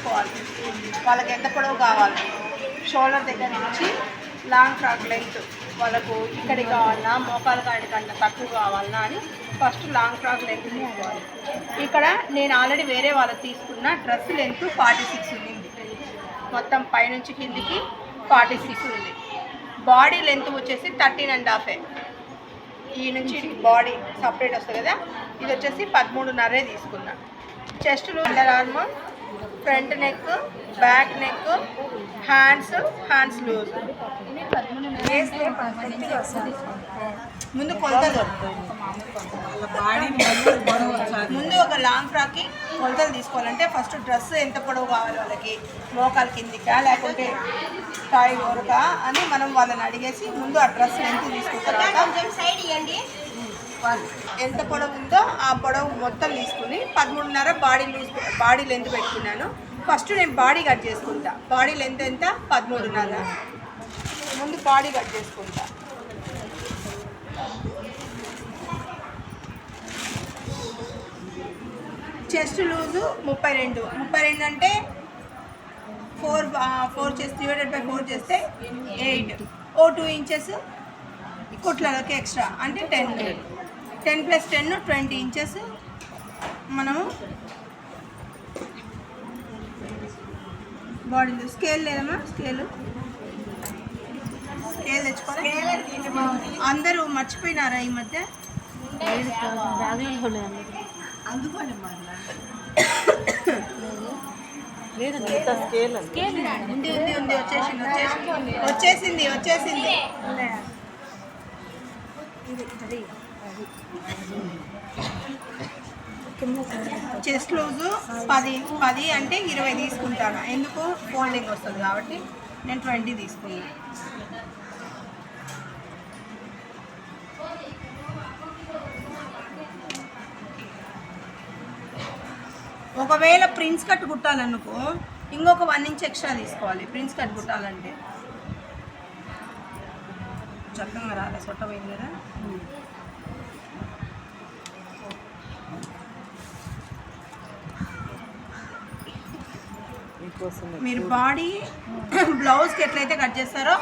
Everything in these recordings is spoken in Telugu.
తీసుకోవాలి. వాళ్ళకి ఎంత పొడవు కావాలి, షోల్డర్ దగ్గర నుంచి లాంగ్ ఫ్రాక్ లెంత్ వాళ్ళకు ఇక్కడికి కావాలన్నా మోకాలు కాడి కన్నా తక్కువ కావాలన్నా అని ఫస్ట్ లాంగ్ ఫ్రాక్ లెంత్ తీసుకోవాలి. ఇక్కడ నేను ఆల్రెడీ వేరే వాళ్ళకి తీసుకున్న డ్రెస్ లెంత్ 46 ఉంది. మొత్తం పైనుంచి కిందికి 46 ఉంది. బాడీ లెంత్ వచ్చేసి 13.5. ఈ నుంచి బాడీ సపరేట్ వస్తుంది కదా, ఇది వచ్చేసి 13.5 తీసుకున్నా. చెస్ట్లో under arm, front neck, back neck, hands loose. ముందు కొలతలు, ముందు ఒక లాంగ్ ఫ్రాక్కి కొలతలు తీసుకోవాలంటే ఫస్ట్ డ్రెస్ ఎంత పొడవు కావాలి వాళ్ళకి, మోకాలు కిందికా లేకుంటే టాయ్ వరకా అని మనం వాళ్ళని అడిగేసి ముందు ఆ డ్రెస్ ఎంత తీసుకున్న తర్వాత ఎంత పొడవు ఉందో ఆ పొడవు మొత్తం తీసుకుని 13.5 బాడీ లెంత్ పెట్టుకున్నాను. ఫస్ట్ నేను బాడీ కట్ చేసుకుంటా. బాడీ లెంత్ ఎంత 13.5. ముందు బాడీ కట్ చేసుకుంటా. చెస్ట్ లూజు 32 అంటే 4 చెస్ట్ డివైడెడ్ బై 4 చేస్తే 8. ఓ 2 ఇంచెస్ కుట్లలోకి ఎక్స్ట్రా అంటే 10 + 10 20 ఇంచెస్. మనము బాడీలో స్కేల్ లేదమ్మా, స్కేల్ తెచ్చుకోవాలి. అందరూ మర్చిపోయినారా ఈ మధ్య? అందుకోండి ఉంది వచ్చేసింది. చెస్ట్ లూజు 10 అంటే 20 తీసుకుంటాను. ఎందుకు, ఫోల్డింగ్ వస్తుంది కాబట్టి నేను 20 తీసుకున్నాను. ఒకవేళ ప్రిన్స్ కట్ కుట్టాలనుకో ఇంకొక 1 ఇంచ్ ఎక్స్ట్రా తీసుకోవాలి. ప్రిన్స్ కట్ కుట్టాలంటే చక్కగా రాలే, సొట్ట పోయింది కదా. మీరు బాడీ బ్లౌజ్కి ఎట్లయితే కట్ చేస్తారో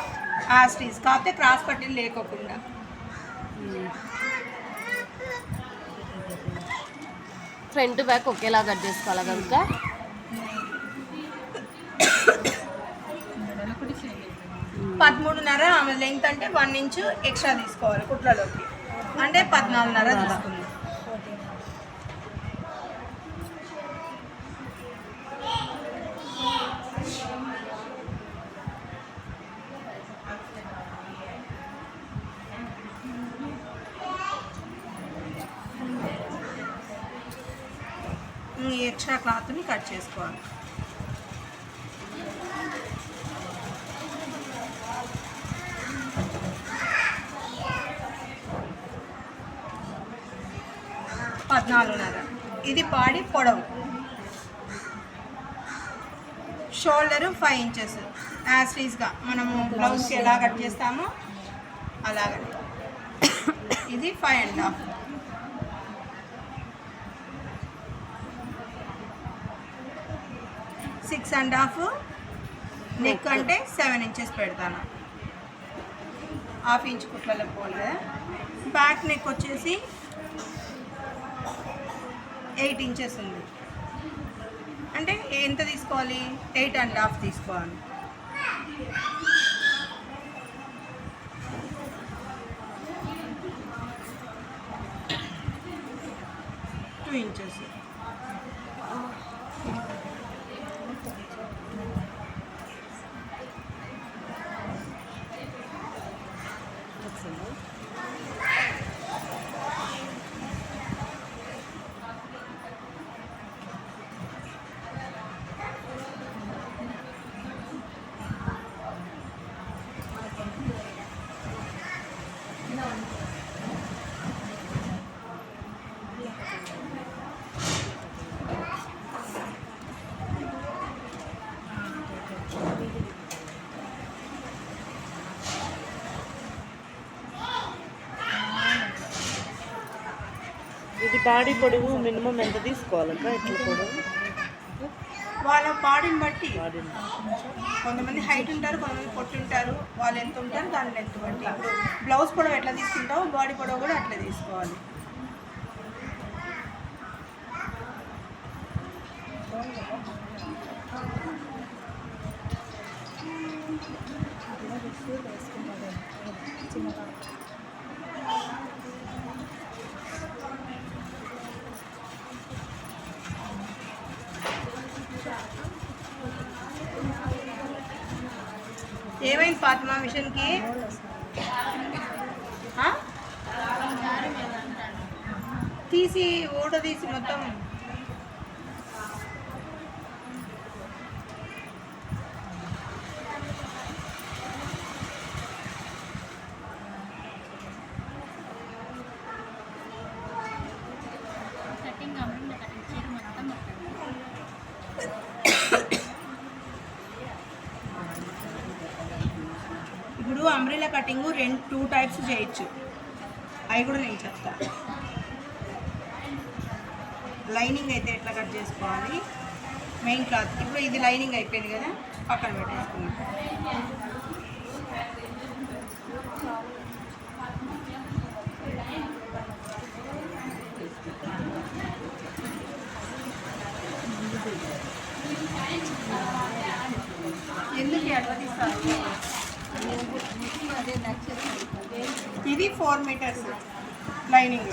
ఆ స్టీజ్, కాకపోతే క్రాస్ పట్టీలు లేకోకుండా. ఫ్రంట్ బ్యాక్ ఒకేలా కట్ చేసుకోవాలి కనుక 13.5 ఆమె లెంగ్త్ అంటే 1 ఇంచ్ ఎక్స్ట్రా తీసుకోవాలి కుట్లలోకి, అంటే 14.5 తీసుకుంది. ఈ ఎక్స్ట్రా క్లాత్ని కట్ చేసుకోవాలి. ఇది బాడీ పొడవు. షోల్డరు 5 ఇంచెస్ యాస్టీస్గా మనము బ్లౌజ్కి ఎలా కట్ చేస్తామో అలాగనే. ఇది 5.5. సిక్స్ అండ్ హాఫ్ నెక్ అంటే 7 ఇంచెస్ పెడతాను. 1/2 ఇంచ్ కుట్లలో పోలే. బ్యాక్ నెక్ వచ్చేసి 8 ఇంచెస్ ఉంది. అంటే ఎంత తీసుకోవాలి, 8.5 తీసుకోవాలి. Two inches. ఇది బాడీ పొడవు మినిమం ఎంత తీసుకోవాలక్క? ఎట్లా పొడవు? వాళ్ళ బాడీని బట్టి, కొంతమంది హైట్ ఉంటారు, కొంతమంది పొట్టి ఉంటారు, వాళ్ళు ఎంత ఉంటారు దాని లెంత్ బట్టి. ఇప్పుడు బ్లౌజ్ పొడవు ఎట్లా తీసుకుంటామో బాడీ పొడవు కూడా అట్లా తీసుకోవాలి. ఏమైంది ఫాతిమా మిషన్కి? తీసి ఊట తీసి మొత్తం ఇప్పుడు అంబ్రెల్లా కటింగ్ 2 టైప్స్ చేయొచ్చు. అవి కూడా నేను చెప్తా. లైనింగ్ అయితే ఎట్లా కట్ చేసుకోవాలి, మెయిన్ క్లాత్. ఇప్పుడు ఇది లైనింగ్ అయిపోయింది కదా, పక్కన పెట్టేసుకున్నాం. ఎందుకు అట్లా తీస్తారు? ఇది 4 మీటర్స్ లైనింగ్.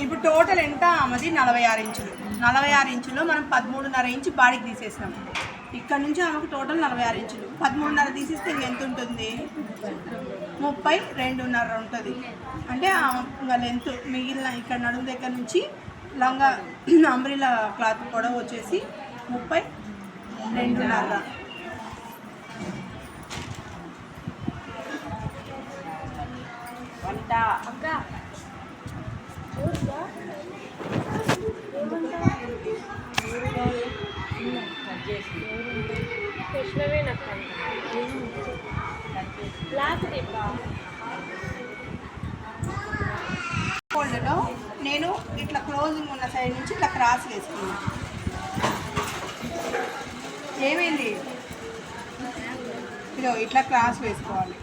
ఇప్పుడు టోటల్ ఎంత ఆమెది? 46 ఇంచులు. 46 ఇంచులో మనం 13.5 ఇంచు బాడీకి తీసేసినాం. ఇక్కడ నుంచి ఆమెకు టోటల్ 46 ఇంచులు. 13.5 తీసేస్తే ఎంత ఉంటుంది? 32.5 ఉంటుంది. అంటే ఇంకా లెంత్ మిగిలిన ఇక్కడ నడుము దగ్గర నుంచి లంగా అంబ్రెల్లా క్లాత్ పొడవు వచ్చేసి 32.5. వంట అక్క ఫోల్డ్లో నేను ఇట్లా క్లోజింగ్ ఉన్న సైడ్ నుంచి ఇట్లా క్రాస్ వేసుకున్నాను. ఏమైంది? ఇదో ఇట్లా క్రాస్ వేసుకోవాలి.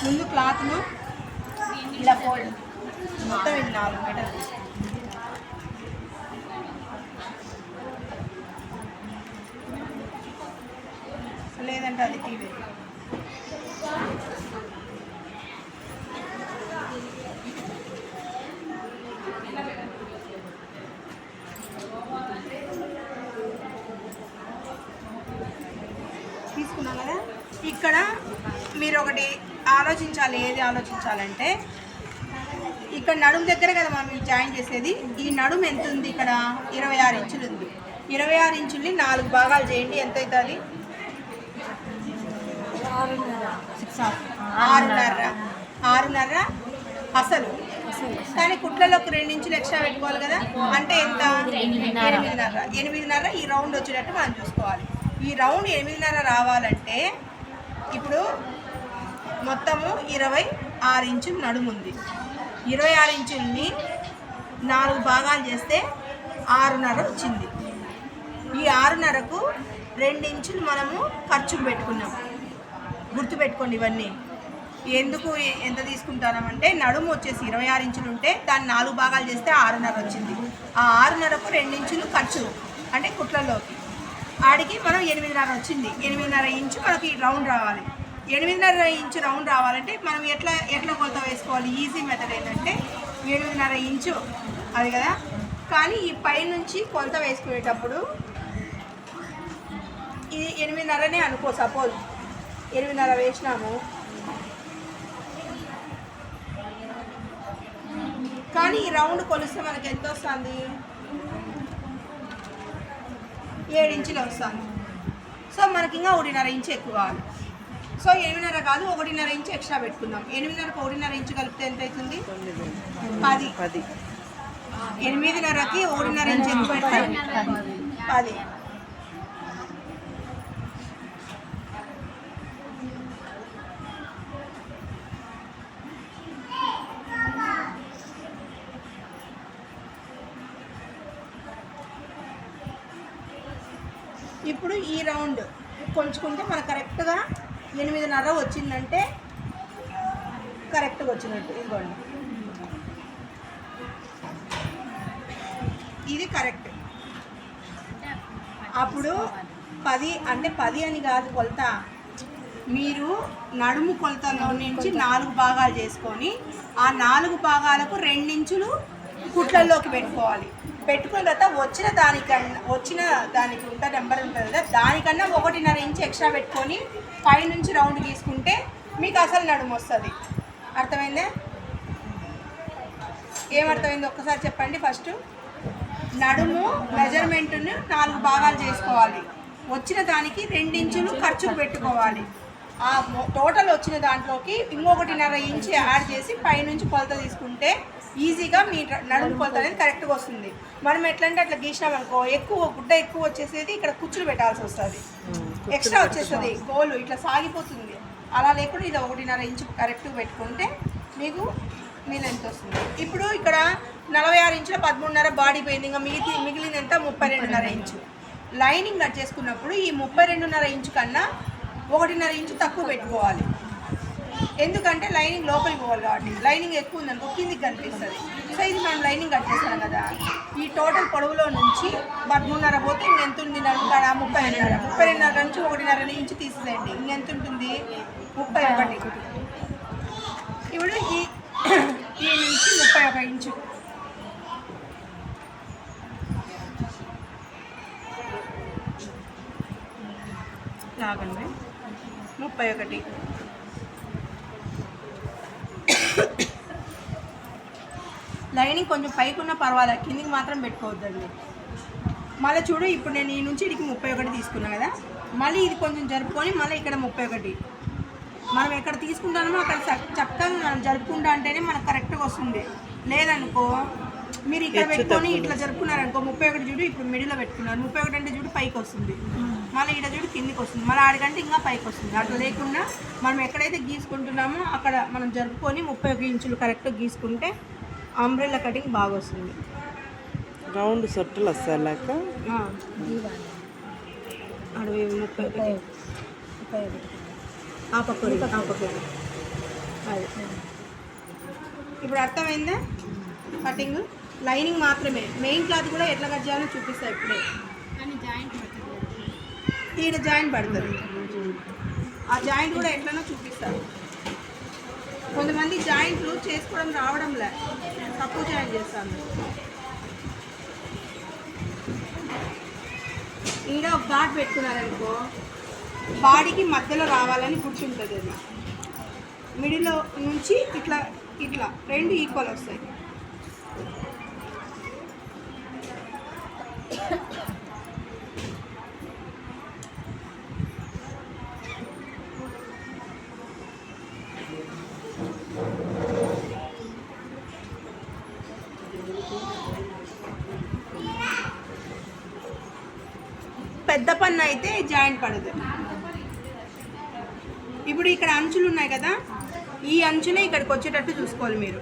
ముందు క్లాత్ను ఇలా ఫోల్డ్ మొత్తం ఇది 4 మీటర్లు. లేదంటే అది తీయలేదు. తీసుకున్నాం కదా. ఇక్కడ మీరు ఒకటి ఆలోచించాలి. ఏది ఆలోచించాలంటే ఇక్కడ నడుము దగ్గర కదా మనం జాయిన్ చేసేది. ఈ నడుము ఎంత ఉంది? ఇక్కడ 26 ఇంచులు ఉంది. 26 ఇంచుల్ని 4 భాగాలు చేయండి. ఎంత అవుతుంది? 6.5 అసలు. కానీ కుట్లలోకి 2 ఇంచులు ఎక్స్ట్రా పెట్టుకోవాలి కదా. అంటే ఎంత? 8.5. ఈ రౌండ్ వచ్చేటట్టు మనం చూసుకోవాలి. ఈ రౌండ్ 8.5 రావాలంటే ఇప్పుడు మొత్తము 26 ఇంచులు నడుము ఉంది. 26 ఇంచుల్ని 4 భాగాలు చేస్తే 6.5 వచ్చింది. ఈ 6.5కు 2 ఇంచులు మనము ఖర్చుకు పెట్టుకున్నాం. గుర్తుపెట్టుకోండి ఇవన్నీ. ఎందుకు ఎంత తీసుకుంటామంటే నడుము వచ్చేసి 26 ఇంచులు ఉంటే దాన్ని 4 భాగాలు చేస్తే 6.5 వచ్చింది. ఆ 6.5కు 2 ఇంచులు ఖర్చు అంటే కుట్లలోకి. ఆడికి మనం 8.5 వచ్చింది. 8.5 ఇంచు మనకి రౌండ్ రావాలి. 8.5 ఇంచు రౌండ్ రావాలంటే మనం ఎట్లా కొలత వేసుకోవాలి? ఈజీ మెథడ్ ఏంటంటే 7.5 ఇంచు అది కదా. కానీ ఈ పై నుంచి కొలత వేసుకునేటప్పుడు ఇది 8.5నే అనుకో. సపోజ్ 8.5 వేసినాము, కానీ ఈ రౌండ్ కొలిస్తే మనకి ఎంత వస్తుంది? 7 ఇంచులు వస్తుంది. సో మనకి ఇంకా 1.5 ఇంచు ఎక్కువ కావాలి. సో 8.5 కాదు, 1.5 ఇంచు ఎక్స్ట్రా పెట్టుకుందాం. 8.5కు 1.5 ఇంచు కలిపితే ఎంత అవుతుంది? 10. 8.5కి 1.5 ఇంచు ఎక్కువ పెడితే 10. ఇప్పుడు ఈ రౌండ్ కొలుచుకుంటే మనకు కరెక్ట్గా 8.5 వచ్చిందంటే కరెక్ట్గా వచ్చినట్టు. ఇదిగోండి, ఇది కరెక్ట్. అప్పుడు 10 అంటే 10 అని కాదు కొలత, మీరు నడుము కొలతలో నుంచి 4 భాగాలు చేసుకొని ఆ 4 భాగాలకు 2 ఇంచులు కుట్లల్లోకి పెట్టుకోవాలి. పెట్టుకున్న తర్వాత వచ్చిన దానికి ఉంటే నెంబర్ ఉంటుంది కదా, దానికన్నా 1.5 ఇంచు ఎక్స్ట్రా పెట్టుకొని పైనుంచి రౌండ్ తీసుకుంటే మీకు అసలు నడుము వస్తుంది. అర్థమైందే? ఏమర్థమైంది ఒక్కసారి చెప్పండి. ఫస్ట్ నడుము మెజర్మెంట్ను 4 భాగాలు చేసుకోవాలి. వచ్చిన దానికి 2 ఇంచులు ఖర్చుకు పెట్టుకోవాలి. ఆ టోటల్ వచ్చిన దాంట్లోకి ఇంకొకటిన్నర ఇంచు యాడ్ చేసి పైనుంచి కొలత తీసుకుంటే ఈజీగా మీ నడుము కొలత అనేది కరెక్ట్గా వస్తుంది. మనం ఎట్లంటే అట్లా గీసినామనుకో గుడ్డ ఎక్కువ వచ్చేసేది, ఇక్కడ కుచ్చులు పెట్టాల్సి వస్తుంది, ఎక్స్ట్రా వచ్చేస్తుంది, గోలు ఇట్లా సాగిపోతుంది. అలా లేకుండా ఇది 1.5 ఇంచు కరెక్ట్గా పెట్టుకుంటే మీకు మీ లెంత్ వస్తుంది. ఇప్పుడు ఇక్కడ 46 ఇంచుల 13.5 బాడీ పోయింది, ఇంకా మిగిలింది ఎంత 32.5 ఇంచు. లైనింగ్ కట్ చేసుకున్నప్పుడు ఈ 32.5 ఇంచు కన్నా 1.5 ఇంచు తక్కువ పెట్టుకోవాలి. ఎందుకంటే లైనింగ్ లోపలికి పోవాలి కాబట్టి. లైనింగ్ ఎక్కువ ఉందనుకో కిందికి కనిపిస్తుంది. సో ఇది మనం లైనింగ్ కట్ చేస్తాం కదా, ఈ టోటల్ పొడవులో నుంచి 13.5 పోతే ఇంకెంత ఉంది నడుముకాడ 32.5 నుంచి 1.5 ఇంచు తీసేయండి, ఇంకెంత ఉంటుంది 31. ఇప్పుడు ఈ నుంచి 31 ఇంచు లాగండి. 31. లైనింగ్ కొంచెం పైకి ఉన్న పర్వాలేదు, కిందికి మాత్రం పెట్టుకోవద్దండి. మళ్ళీ చూడు, ఇప్పుడు నేను ఈ నుంచి ఇడికి 31 తీసుకున్నా కదా, మళ్ళీ ఇది కొంచెం జరుపుకొని మళ్ళీ ఇక్కడ 31. మనం ఎక్కడ తీసుకుంటామో అక్కడ చక్కగా మనం జరుపుకుంటా అంటేనే మనకు కరెక్ట్గా వస్తుంది. లేదనుకో మీరు ఇక్కడ పెట్టుకొని ఇట్లా జరుపుకున్నారనుకో 31 చూడు, ఇప్పుడు మిడిల్లో పెట్టుకున్నారు 31 అంటే చూడు పైకి వస్తుంది, మళ్ళీ ఇక్కడ చూడు కిందికి వస్తుంది, మళ్ళీ ఆడికంటే ఇంకా పైకి వస్తుంది. అట్లా లేకుండా మనం ఎక్కడైతే గీసుకుంటున్నామో అక్కడ మనం జరుపుకొని 31 ఇంచులు కరెక్ట్గా గీసుకుంటే అంబ్రెల్లా కటింగ్ బాగా వస్తుంది. రౌండ్ సొట్టులు వస్తాయి లేక అడవి 31 ఆ పక్క అది. ఇప్పుడు అర్థమైందా కటింగ్? లైనింగ్ మాత్రమే, మెయిన్ క్లాత్ కూడా ఎట్లా కట్ చేయాలో చూపిస్తా ఇప్పుడే. ఈడ జాయింట్ పడుతుంది, ఆ జాయింట్ కూడా ఎట్లనో చూపిస్తారు. కొంతమంది జాయింట్లు చేసుకోవడం రావడంలే, తక్కువ జాయింట్ చేస్తాను. ఈడ ఒక ఘాట్ పెట్టుకున్నారనుకో బాడీకి మధ్యలో రావాలని గుర్తుంటుంది. అది మిడిల్లో నుంచి ఇట్లా ఇట్లా 2 ఈక్వల్ వస్తాయి. పెద్ద పన్ను అయితే జాయింట్ పడదు. ఇప్పుడు ఇక్కడ అంచులు ఉన్నాయి కదా, ఈ అంచునే ఇక్కడికి వచ్చేటట్టు చూసుకోవాలి మీరు.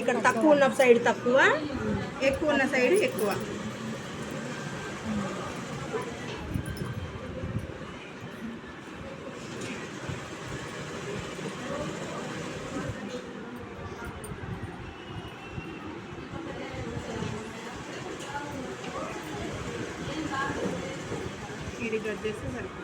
ఇక్కడ తక్కువ ఉన్న సైడ్ తక్కువ, ఎక్కువ ఉన్న సైడ్ ఎక్కువ. ఇది కట్ చేస్తే సరిపోతుంది.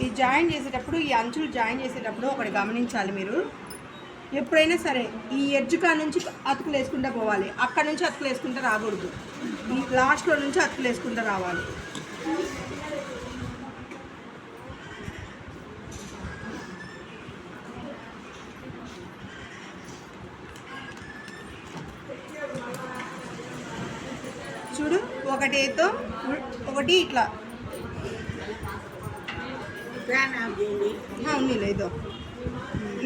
ఈ జాయిన్ చేసేటప్పుడు, ఈ అంచులు జాయిన్ చేసేటప్పుడు ఒకటి గమనించాలి మీరు. ఎప్పుడైనా సరే ఈ ఎడ్జ్కా నుంచి అతుకులు వేసుకుంటూ పోవాలి, అక్కడ నుంచి అతుకులు వేసుకుంటూ రాకూడదు, ఈ లాస్ట్లో నుంచి అతుకులు వేసుకుంటూ రావాలి. చూడు, ఒకటితో ఒకటి ఇట్లా ఉంది లేదో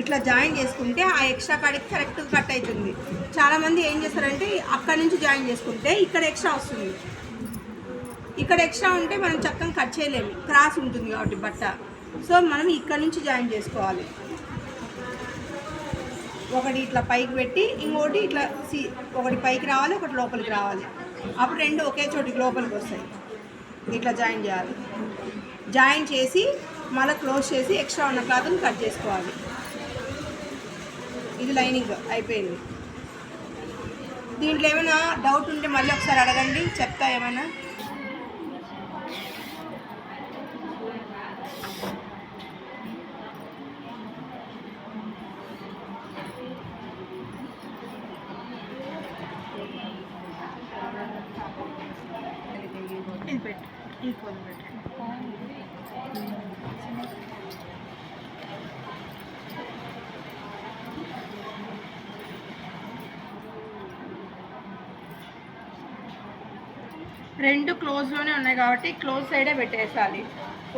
ఇట్లా జాయిన్ చేసుకుంటే ఆ ఎక్స్ట్రా కాడికి కరెక్ట్గా కట్ అవుతుంది. చాలామంది ఏం చేస్తారంటే అక్కడి నుంచి జాయిన్ చేసుకుంటే ఇక్కడ ఎక్స్ట్రా వస్తుంది. ఇక్కడ ఎక్స్ట్రా ఉంటే మనం చక్కగా కట్ చేయలేము, క్రాస్ ఉంటుంది కాబట్టి బట్ట. సో మనం ఇక్కడ నుంచి జాయిన్ చేసుకోవాలి. ఒకటి ఇట్లా పైకి పెట్టి ఇంకోటి ఇట్లా ఒకటి పైకి రావాలి, ఒకటి లోపలికి రావాలి. అప్పుడు రెండు ఒకే చోటికి లోపలికి వస్తాయి. ఇట్లా జాయిన్ చేయాలి. జాయిన్ చేసి మళ్ళీ క్లోజ్ చేసి ఎక్స్ట్రా ఉన్న క్లాత్ని కట్ చేసుకోవాలి. ఇది లైనింగ్ అయిపోయింది. దీంట్లో ఏమైనా డౌట్ ఉంటే మళ్ళీ ఒకసారి అడగండి, చెప్తా ఏమైనా. ఇది పెట్టు, ఈ ఫోన్ పెట్టు. రెండు క్లోజ్లోనే ఉన్నాయి కాబట్టి క్లోజ్ సైడే పెట్టేసాలి,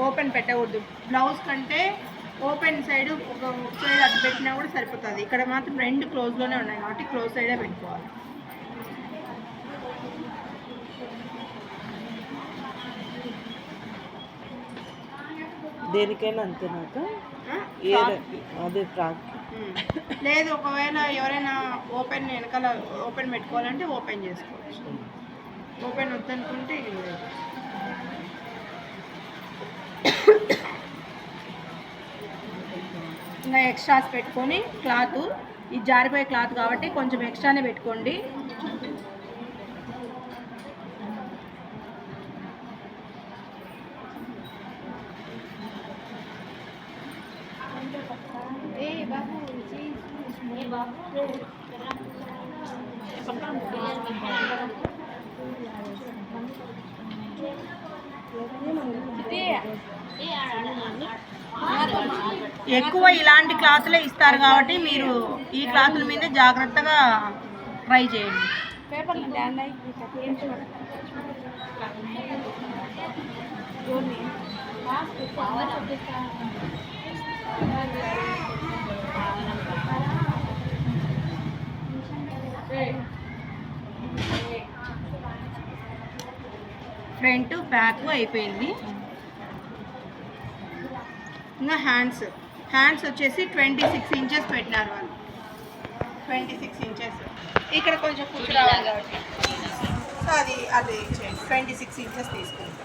ఓపెన్ పెట్టకూడదు. బ్లౌజ్ కంటే ఓపెన్ సైడ్ ఒక సైడ్ అటు పెట్టినా కూడా సరిపోతుంది. ఇక్కడ మాత్రం రెండు క్లోజ్లోనే ఉన్నాయి కాబట్టి క్లోజ్ సైడే పెట్టుకోవాలి. దేనికైనా అంతేనాక అదే ఫ్రాక్ లేదు, ఒకవేళ ఎవరైనా ఓపెన్ వెనకాల ఓపెన్ పెట్టుకోవాలంటే ఓపెన్ చేసుకోవచ్చు. ఓపెన్ వద్దనుకుంటే ఇంకా ఎక్స్ట్రాస్ పెట్టుకొని క్లాత్, ఇది జారిపోయే క్లాత్ కాబట్టి కొంచెం ఎక్స్ట్రానే పెట్టుకోండి. ఎక్కువ ఇలాంటి క్లాత్లే ఇస్తారు కాబట్టి మీరు ఈ క్లాత్ల మీద జాగ్రత్తగా ట్రై చేయండి. ఫ్రంట్ బ్యాక్ అయిపోయింది. ఇంకా హ్యాండ్స్ వచ్చేసి 26 ఇంచెస్ పెట్టినారు వాళ్ళు. 26 ఇంచెస్ ఇక్కడ కొంచెం కుచ్చు రావాలి కాబట్టి సో అది 26 ఇంచెస్ తీసుకుంటాం.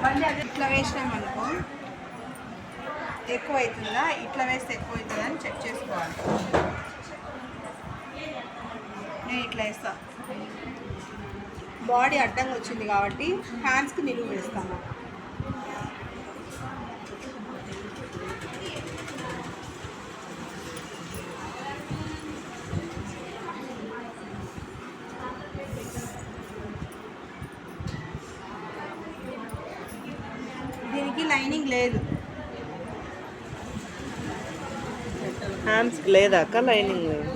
మళ్ళీ అది ఇట్లా వేసినామనుకో ఎక్కువ అవుతుందా, ఇట్లా వేస్తే ఎక్కువ అవుతుందా అని చెక్ చేసుకోవాలి. నేను ఇట్లా వేస్తా, బాడీ అడ్డంగా వచ్చింది కాబట్టి హ్యాండ్స్కి నిలువు వేస్తాను. దీనికి లైనింగ్ లేదు, హ్యాండ్స్కి లేదాక లైనింగ్ లేదు.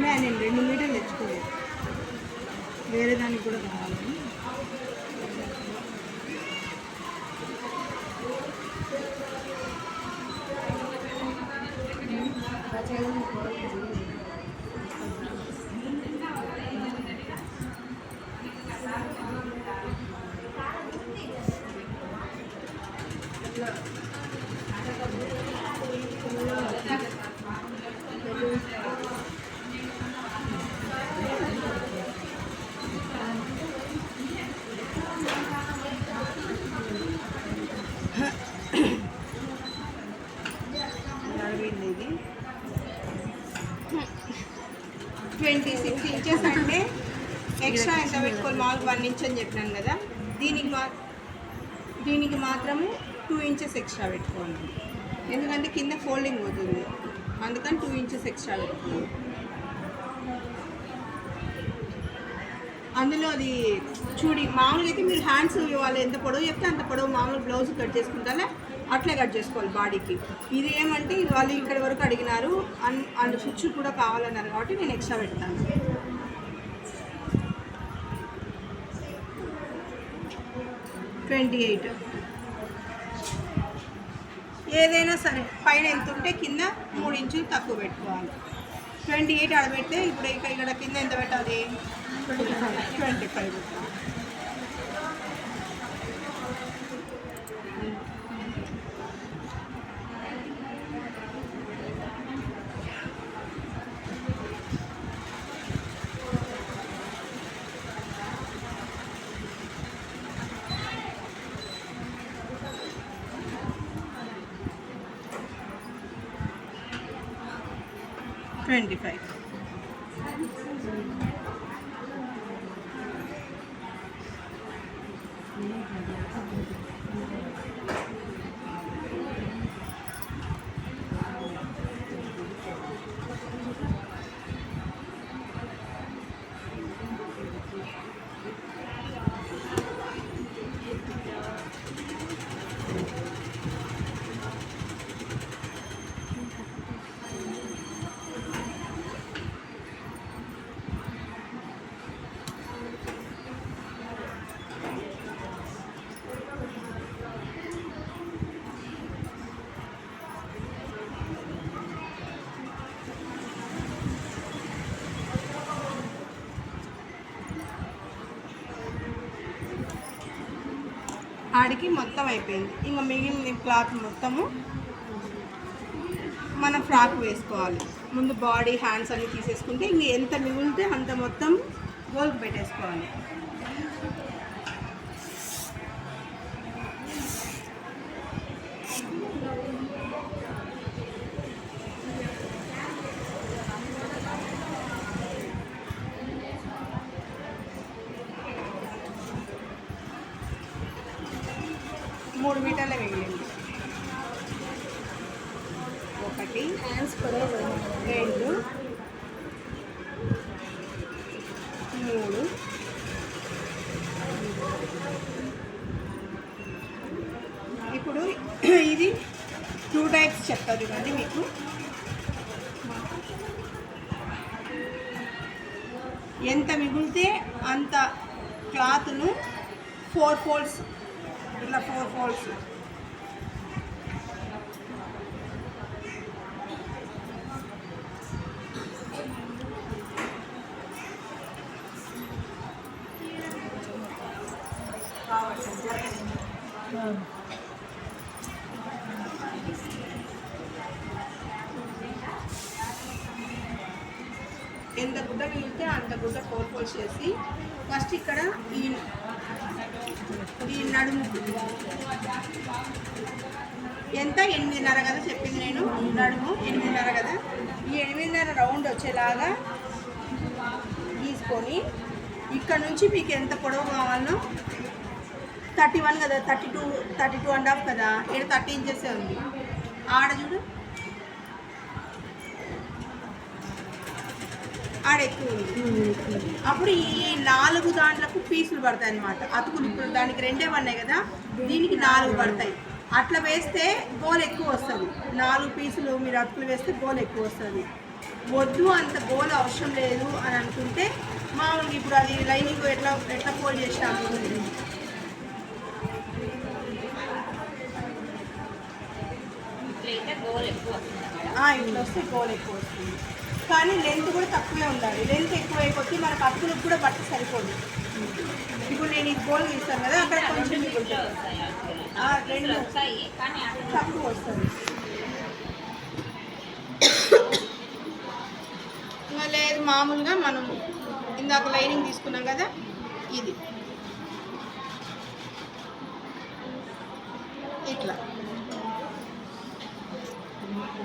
నేను 2 మీటర్లు తెచ్చుకోలేదు, వేరే దానికి కూడా కావాలని. పడిపోయింది ఇది 26 ఇంచెస్ అంటే ఎక్స్ట్రా ఎంత పెట్టుకోవాలి మామూలు 1 ఇంచ్ అని చెప్పినాను కదా దీనికి మాత్రము 2 ఇంచెస్ ఎక్స్ట్రా పెట్టుకోవాలి ఎందుకంటే కింద ఫోల్డింగ్ పోతుంది అందుకని 2 ఇంచెస్ ఎక్స్ట్రా పెట్టుకోవాలి అందులో అది చూడి మామూలుగా అయితే మీరు హ్యాండ్స్ వాళ్ళు ఎంత పొడవు చెప్తే అంత పొడవు మామూలు బ్లౌజ్ కట్ చేసుకుంటారా అట్లే కట్ చేసుకోవాలి బాడీకి ఇది ఏమంటే వాళ్ళు ఇక్కడి వరకు అడిగినారు అండ్ స్టిచ్ కూడా కావాలన్నారు కాబట్టి నేను ఎక్స్ట్రా పెడతాను 28 ఏదైనా సరే పైన ఎంత ఉంటే కింద 3 ఇంచులు తక్కువ పెట్టుకోవాలి 28 ఆడబెడితే ఇప్పుడు ఇక్కడ కింద ఎంత పెట్టాలి 25 పెట్టాలి ఆడికి మొత్తం అయిపోయింది ఇంకా మిగిలిన క్లాత్ మొత్తము మన ఫ్రాక్ వేసుకోవాలి ముందు బాడీ హ్యాండ్స్ అన్నీ తీసేసుకుంటే ఇంక ఎంత మిగిలితే అంత మొత్తం గోల్కి పెట్టేసుకోవాలి మూడు మీటర్ల మిగిలింది 1 హ్యాండ్స్ కూడా 2 3 ఇప్పుడు ఇది 2 టైప్స్ చెప్తా చూడండి మీకు ఎంత మిగిలితే అంత క్లాత్ను 4 ఫోల్డ్స్ ఇట్లా 4 ఫోల్డ్స్ ఎంత గుడ్డ మిగిలితే అంత గుడ్డ 4 ఫోల్డ్స్ చేసి ఫస్ట్ ఇక్కడ ఈ నడుము ఎంత 8.5 కదా చెప్పింది నేను నడుము 8.5 కదా ఈ 8.5 రౌండ్ వచ్చేలాగా గీసుకొని ఇక్కడ నుంచి మీకు ఎంత పొడవు కావాలో 31 కదా 32.5 కదా ఇక్కడ 30 ఇంచెస్ ఉంది ఆడ చూడు ఆడ ఎక్కువ ఉంది అప్పుడు ఈ 4 దాంట్లకు పీసులు పడతాయి అన్నమాట అతుకులు ఇప్పుడు దానికి 2 ఉన్నాయి కదా దీనికి 4 పడతాయి అట్లా వేస్తే గోల్ ఎక్కువ వస్తుంది 4 పీసులు మీరు అతుకులు వేస్తే గోల్ ఎక్కువ వస్తుంది వద్దు అంత గోల్ అవసరం లేదు అని అనుకుంటే మామూలుగా ఇప్పుడు అది లైనింగ్ ఎట్లా ఫోల్డ్ చేసినాము ఇట్లా వస్తే గోల్ ఎక్కువ వస్తుంది కానీ లెంత్ కూడా తక్కువే ఉండాలి లెంత్ ఎక్కువ అయిపోతే మనకు అతుకులకు కూడా బట్ట సరిపోదు ఇప్పుడు నేను ఈ గోల్ తీస్తాను కదా అక్కడ కొంచెం రెండు తక్కువ వస్తుంది ఇంకా లేదు మామూలుగా మనం ఇందాక లైనింగ్ తీసుకున్నాం కదా ఇది ఇట్లా ఒకటి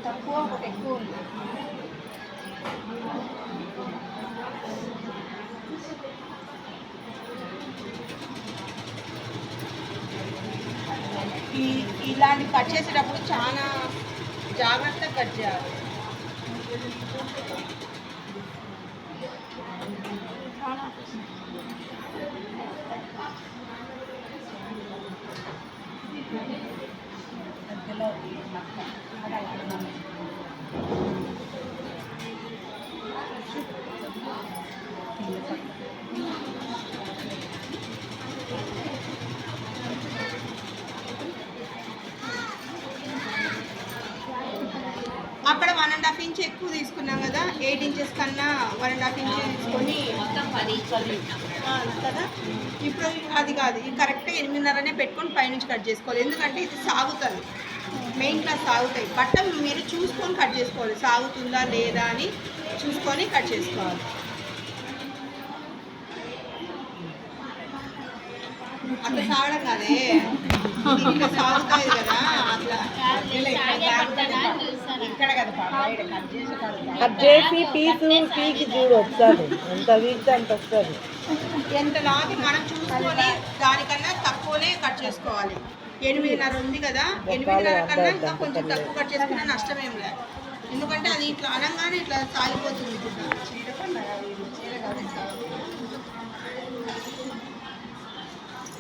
తక్కువ ఒకటి ఎక్కువ ఉంది. ఇలాంటి కట్ చేసేటప్పుడు చాలా జాగ్రత్తగా కట్ చేయాలి. అక్కడ 1.5 ఇంచ్ ఎక్కువ తీసుకున్నాం కదా, 8 ఇంచెస్ కన్నా 1.5 ఇంచ్ తీసుకొని కదా. ఇప్పుడు అది కాదు, ఇది కరెక్ట్గా 8.5 పెట్టుకొని పైనుంచి కట్ చేసుకోవాలి. ఎందుకంటే ఇది సాగుతుంది, మెయిన్ క్లాస్ సాగుతాయి. బట్ట మీరు చూసుకొని కట్ చేసుకోవాలి, సాగుతుందా లేదా అని చూసుకొని కట్ చేసుకోవాలి. అట్లా సాగడం కాదే, ఇట్లా సాగుతుంది కదా, అట్లా ఇక్కడ కదా కట్ చేసి పీకి చూడు వస్తుంది, ఎంత వీక్తే అంత వస్తుంది. ఎంత లాగి మనం చూసుకొని దానికన్నా తక్కువనే కట్ చేసుకోవాలి. 8.5 ఉంది కదా, 8.5 కన్నా ఇంకా కొంచెం తక్కువ కట్ చేసుకున్నా నష్టమేం లేదు. ఎందుకంటే అది ఇట్లా అనగానే ఇట్లా సాగిపోతుంది.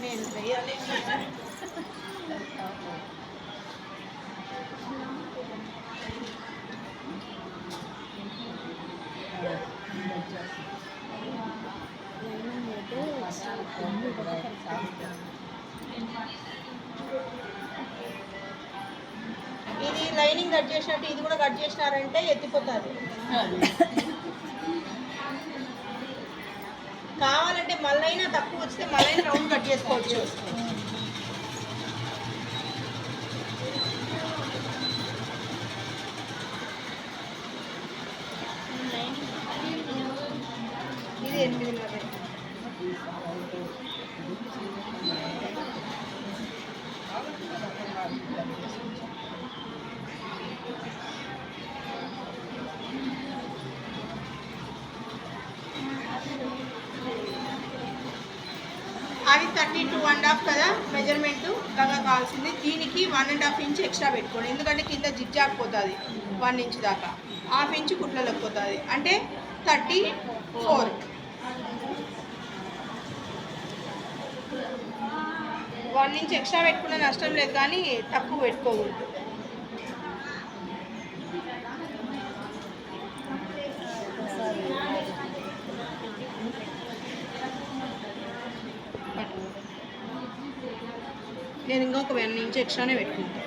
నేను వేయాలి. ఇది లైనింగ్ కట్ చేసినట్టు ఇది కూడా కట్ చేసినారంటే ఎత్తిపోతుంది. కావాలంటే మళ్ళైనా తక్కువ వస్తే మళ్ళైనా రౌండ్ కట్ చేసుకోవచ్చు. ఇది 8.5. అది 32.5 కదా మెజర్మెంట్ లాగా కావాల్సింది. దీనికి 1.5 ఇంచ్ ఎక్స్ట్రా పెట్టుకోండి, ఎందుకంటే కింద జిగ్జాగ్ పోతుంది 1 ఇంచ్ దాకా, 1/2 ఇంచ్ కుట్లలోకి పోతుంది, అంటే 34. 1 ఇంచ్ ఎక్స్ట్రా పెట్టుకునే నష్టం లేదు, కానీ తక్కువ పెట్టుకోకూడదు. నేను ఇంకొక 1 ఇంచ్ ఎక్స్ట్రానే పెట్టుకుంటాను.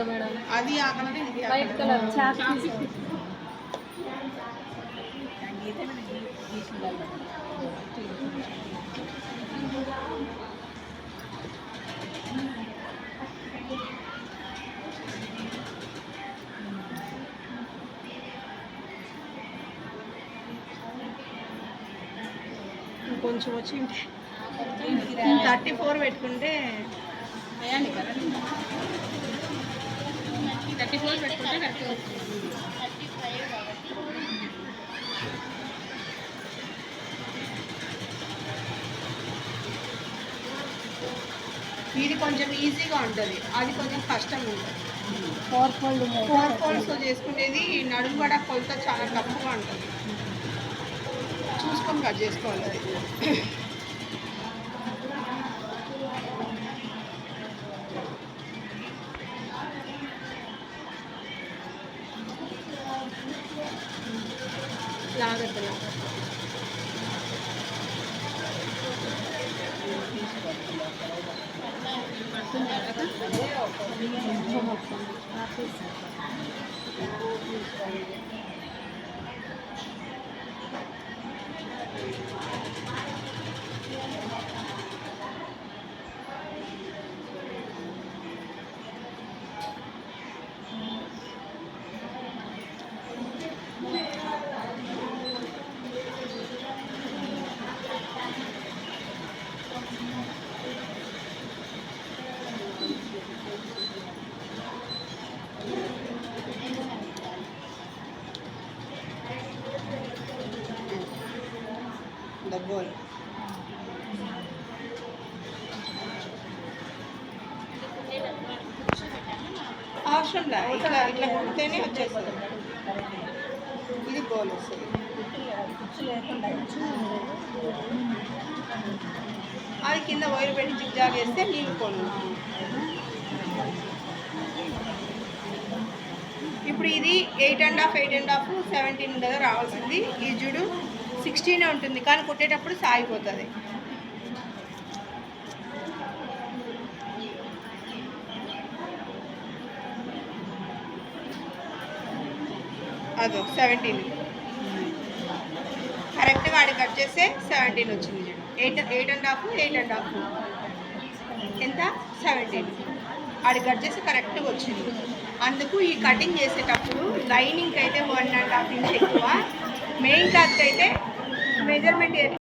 మేడం అది ఆ కలర్, ఇది వైట్ కలర్ కొంచెం వచ్చి 34 పెట్టుకుంటే 34 పెట్టుకుంటే కరెక్ట్ వస్తుంది. ఇది కొంచెం ఈజీగా ఉంటుంది, అది కొంచెం కష్టం ఉంటుంది. 4 ఫోల్డ్స్తో చేసుకునేది నడుము కూడా కొలత చాలా తక్కువగా ఉంటుంది, చూసుకొని కట్ చేసుకోవాలి. అది లాగద్దు. డబ్బోలు అవసరం లే, ఇట్లా ఇట్లా కుడితేనే వచ్చేస్తుంది. ఇది గోల్ వస్తుంది. అది కింద వైర్ పెట్టి జిగ్జాగ్ వేస్తే నీళ్ళు పోను. ఇప్పుడు ఇది 8.5, 8.5, 17 కదా రావాల్సింది. ఈ జుడు 16 ఉంటుంది, కానీ కుట్టేటప్పుడు సాగిపోతుంది. అదో 17 కరెక్ట్గా ఆడి కట్ చేస్తే 17 వచ్చింది. 8.5, 8.5 ఎంత 17 ఆడి కట్ చేసి కరెక్ట్గా వచ్చింది. అందుకు ఈ కటింగ్ చేసేటప్పుడు లైనింగ్కి అయితే 1.5 ఇంచ్ ఎక్కువ, మెయిన్ క్లాత్కి అయితే మెజర్మెంట్